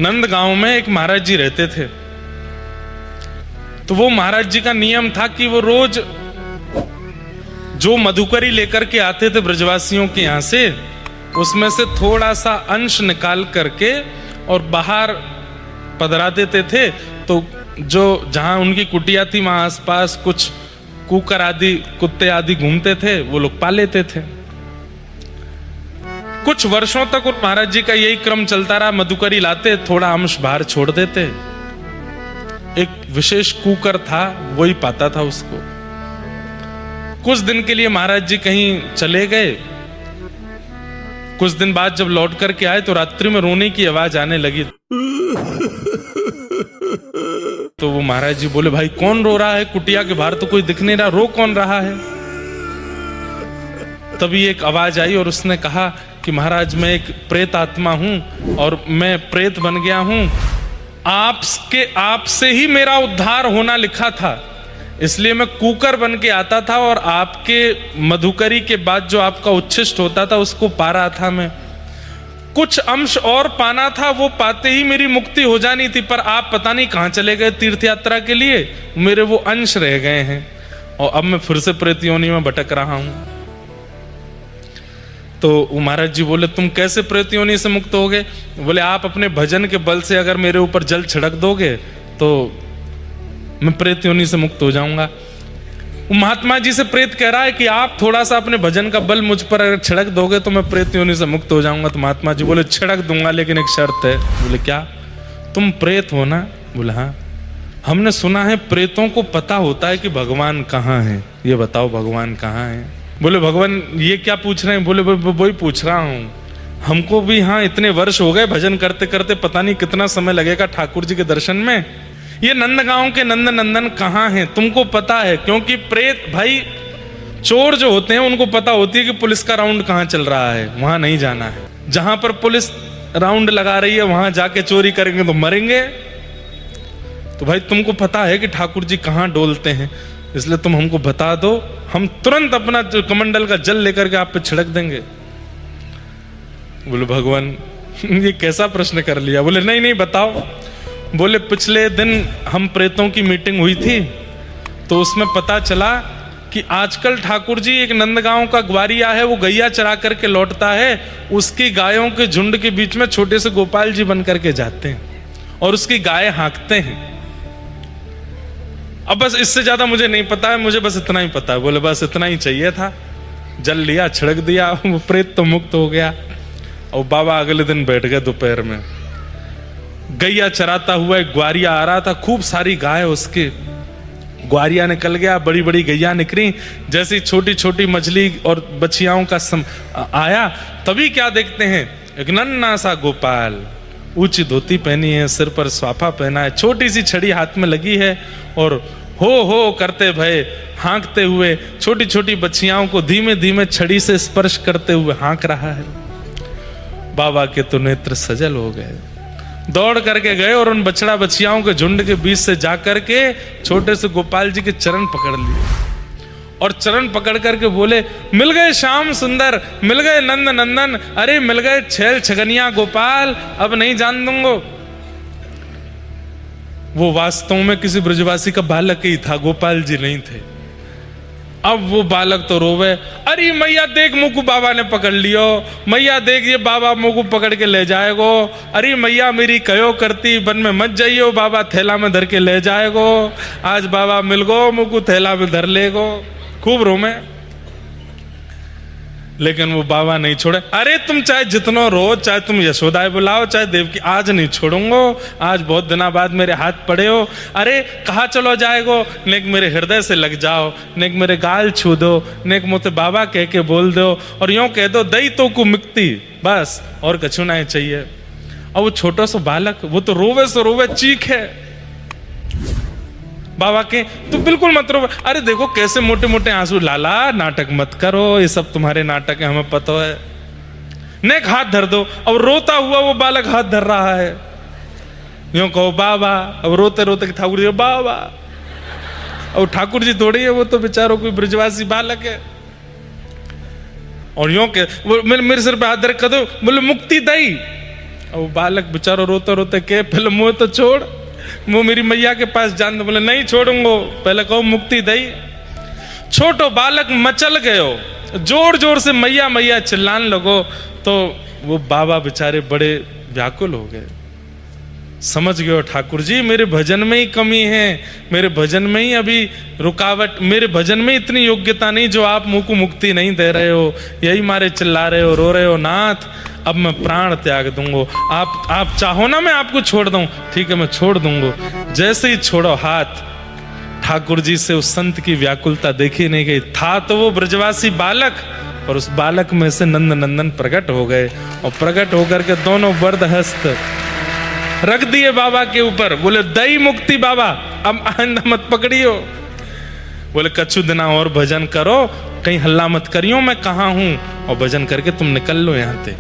नंद गांव में एक महाराज जी रहते थे। तो वो महाराज जी का नियम था कि वो रोज जो मधुकरी लेकर के आते थे ब्रजवासियों के यहां से, उसमें से थोड़ा सा अंश निकाल करके और बाहर पधरा देते थे। तो जो जहां उनकी कुटिया थी वहां आसपास कुछ कुकर आदि, कुत्ते आदि घूमते थे, वो लोग पा लेते थे। कुछ वर्षों तक उन महाराज जी का यही क्रम चलता रहा। मधुकरी लाते, थोड़ा अंश बाहर छोड़ देते। एक विशेष कुकर था, वही पाता था उसको। कुछ दिन के लिए महाराज जी कहीं चले गए। कुछ दिन बाद जब लौट करके आए तो रात्रि में रोने की आवाज आने लगी। तो वो महाराज जी बोले, भाई कौन रो रहा है? कुटिया के बाहर तो कोई दिख नहीं रहा, रो कौन रहा है? तभी एक आवाज आई और उसने कहा कि महाराज मैं एक प्रेत आत्मा हूं और मैं प्रेत बन गया हूं। आपसे ही मेरा उद्धार होना लिखा था, इसलिए मैं कुकर बन के आता था और आपके मधुकरी के बाद जो आपका उच्छिष्ट होता था उसको पा रहा था। मैं कुछ अंश और पाना था, वो पाते ही मेरी मुक्ति हो जानी थी, पर आप पता नहीं कहां चले गए तीर्थ यात्रा के लिए, मेरे वो अंश रह गए हैं और अब मैं फिर से प्रेत योनि में भटक रहा हूं। तो महाराज जी बोले, तुम कैसे प्रेत योनि से मुक्त होगे? बोले, आप अपने भजन के बल से अगर मेरे ऊपर जल छिड़क दोगे तो मैं प्रेत योनि से मुक्त हो जाऊंगा। महात्मा जी से प्रेत कह रहा है कि आप थोड़ा सा अपने भजन का बल मुझ पर अगर छिड़क दोगे तो मैं प्रेत योनि से मुक्त हो जाऊंगा। तो महात्मा जी बोले, छिड़क दूंगा लेकिन एक शर्त है। बोले, क्या? तुम प्रेत हो ना? बोले, हाँ। हमने सुना है प्रेतों को पता होता है कि भगवान कहाँ है, ये बताओ भगवान कहाँ है? बोले, भगवान ये क्या पूछ रहे हैं? बोले, वही पूछ रहा हूँ, हमको भी हाँ इतने वर्ष हो गए भजन करते करते, पता नहीं कितना समय लगेगा ठाकुर जी के दर्शन में। ये नंदगांव के नंद नंदन कहाँ हैं तुमको पता है? क्योंकि प्रेत भाई चोर जो होते हैं उनको पता होती है कि पुलिस का राउंड कहाँ चल रहा है, वहां नहीं जाना है। जहां पर पुलिस राउंड लगा रही है वहां जाके चोरी करेंगे तो मरेंगे। तो भाई तुमको पता है कि ठाकुर जी कहाँ डोलते हैं, इसलिए तुम हमको बता दो, हम तुरंत अपना कमंडल का जल लेकर के आप पे छिड़क देंगे। बोले, भगवान ये कैसा प्रश्न कर लिया? बोले, नहीं बताओ। बोले, पिछले दिन हम प्रेतों की मीटिंग हुई थी तो उसमें पता चला कि आजकल ठाकुर जी एक नंदगांव का ग्वारिया है, वो गैया चरा करके लौटता है, उसकी गायों के झुंड के बीच में छोटे से गोपाल जी बन करके जाते हैं और उसकी गाय हाँकते हैं। अब बस इससे ज्यादा मुझे नहीं पता है, मुझे बस इतना ही पता है। बोले, बस इतना ही चाहिए था। जल लिया, छिड़क दिया, वो प्रेत तो मुक्त हो गया। और बाबा अगले दिन बैठ गए दोपहर में। गैया चराता हुआ एक ग्वारिया आ रहा था, खूब सारी गाय उसके। ग्वारिया निकल गया, बड़ी बड़ी गैया निकली। जैसी छोटी छोटी मछली और बछियाओं का आया, तभी क्या देखते हैं, एक नन्हा सा गोपाल, ऊंची धोती पहनी है, सिर पर स्वाफा पहना है, छोटी सी छड़ी हाथ में लगी है और हो करते भय हाँकते हुए छोटी छोटी बछियाओं को धीमे धीमे छड़ी से स्पर्श करते हुए हाँक रहा है। बाबा के तो नेत्र सजल हो गए, दौड़ करके गए और उन बछड़ा बछियाओं के झुंड के बीच से जाकर के छोटे से गोपाल जी के चरण पकड़ लिए और चरण पकड़ करके बोले, मिल गए श्याम सुंदर, मिल गए नंद नंदन, अरे मिल गए छैल छगनिया गोपाल, अब नहीं जान दूंगा। वो वास्तव में किसी ब्रजवासी का बालक ही था, गोपाल जी नहीं थे। अब वो बालक तो रोवे, अरे मैया देख मुकु बाबा ने पकड़ लियो, मैया देख ये बाबा मुकु पकड़ के ले जाएगो, अरे मैया मेरी कहो करती वन में मत जाइयो, बाबा थैला में धर के ले जाएगो, आज बाबा मिल गो मुकु थैला में धर लेगो। खूब रोमे, लेकिन वो बाबा नहीं छोड़े। अरे तुम चाहे जितनो रो, चाहे तुम यशोदाएं बुलाओ, चाहे देवकी, आज नहीं छोड़ूंगो, आज बहुत दिनों बाद मेरे हाथ पड़े हो। अरे कहाँ चलो जाएगो? नेक मेरे हृदय से लग जाओ, नेक मेरे गाल छू दो, नेक मोते बाबा कह के बोल दो और यूं कह दो दई तो को मुक्ति, बस और कछु नहीं चाहिए। और वो छोटा सा बालक, वो तो रोवे सो रोवे, चीख है बाबा के, तो बिल्कुल मत रो। अरे देखो कैसे मोटे मोटे आंसू, लाला नाटक मत करो, ये सब तुम्हारे नाटक है, हमें पता है। नेक हाथ धर दो। और रोता हुआ वो बालक हाथ धर रहा है, यूं कहो बाबा। अब रोते रोते ठाकुर जी बाबा, और ठाकुर जी थोड़ी है, वो तो बेचारों कोई ब्रजवासी बालक है। और यूं के वो मेरे सिर पे हाथ धर कर दो, बोले मुक्ति दई। वो बालक बेचारा रोते रोते के पहले मुँह तो छोड़, वो मेरी मैया के पास जान दो। बोले नहीं छोड़ूंगो, पहले कहो मुक्ति दई। छोटो बालक मचल गयो, जोर जोर से मैया मैया चिल्लान लगो, तो वो बाबा बेचारे बड़े व्याकुल हो गए। समझ गए ठाकुर जी मेरे भजन में ही कमी है, मेरे भजन में ही अभी रुकावट, मेरे भजन में इतनी योग्यता नहीं जो आप मुझको मुक्ति नहीं दे रहे हो, यही मारे चिल्ला रहे हो, रो रहे हो। नाथ अब मैं प्राण त्याग दूंगो, आप चाहो ना मैं आपको छोड़ दूं, ठीक है मैं छोड़ दूंगो। जैसे ही छोड़ो हाथ, ठाकुर जी से उस संत की व्याकुलता देखी नहीं गई। था तो वो ब्रजवासी बालक, और उस बालक में से नंद नंदन प्रकट हो गए, और प्रकट होकर के दोनों वरद हस्त रख दिए बाबा के ऊपर। बोले दई मुक्ति बाबा, अब आइंदा मत पकड़ियो। बोले कछु दिना और भजन करो, कहीं हल्ला मत करियो, मैं कहाँ हूं, और भजन करके तुम निकल लो यहां से।